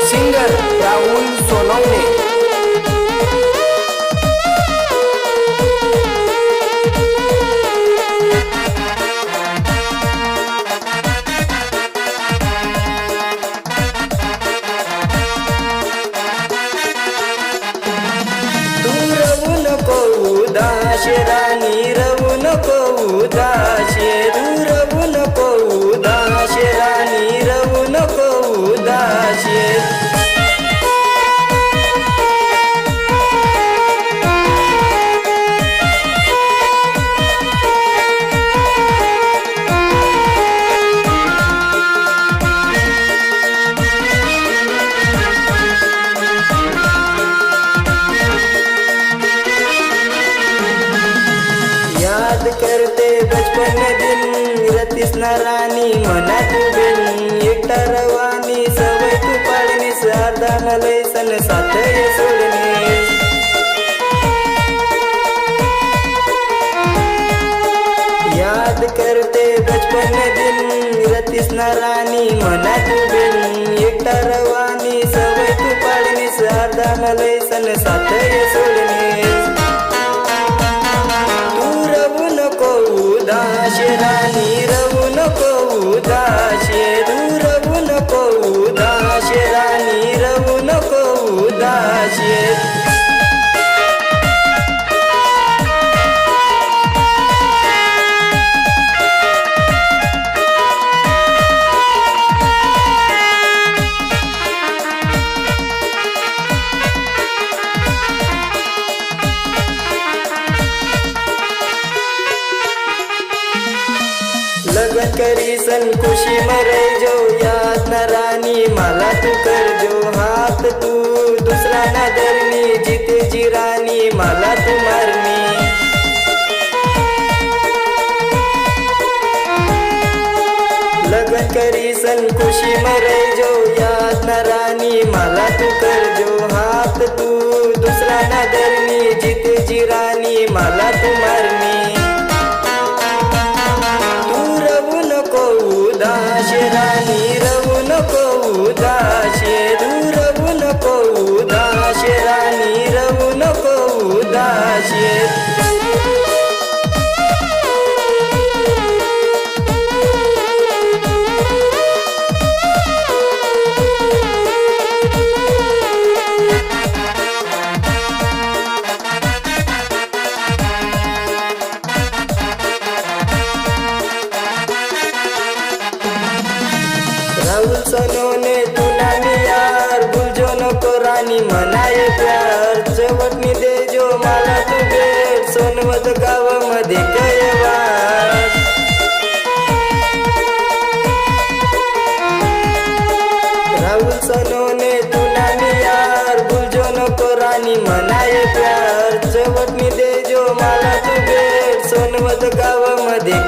Singer Rahul Sonawane. उदाशे राणी रवू नको उदाशे, रवू नको उदाशे राणी रवू नको उदाशे। याद करते बचपन दिन रतीस ना राणी मना तू बिन, एकटा रवानी सवय तू पाळणे अर्धा मलय सन साथ सोडणे। याद करते बचपन दिन रतीस ना राणी मना तू बिन, एकटा रवानी सवय तू पाळणे अर्धा मलय सन साथ सोडणे। उदाशे राणी रवू नको उदाशे, रवू नको उदाशे राणी रवू नको उदाशे। लगन करी सन खुशी मरे जो, याद न राणी मला तू कर जो, हात तू दुसरा ना धरणी जीते जी राणी मला तू मारणी। लगन करी सन खुशी मरे जो, याद न राणी मला तू कर जो, हात तू दुसरा ना धरणी जीते जी राणी मला तू मारणी। उदाशे राणी रवू नको उदाशे, रवू नको उदाशे राणी रवू नको उदाशे। राहुल सोनवणे तू नानी यार, भूलजो नको राणी मनाए प्यार, चवटणी दे जो मला तू भेट, सोनवत गावामध्ये कयवार। राहुल सोनवणे तू नानी यार, भूलजो नको राणी मनाए प्यार, चवटणी दे जो मला तू भेट, सोनवत गावामध्ये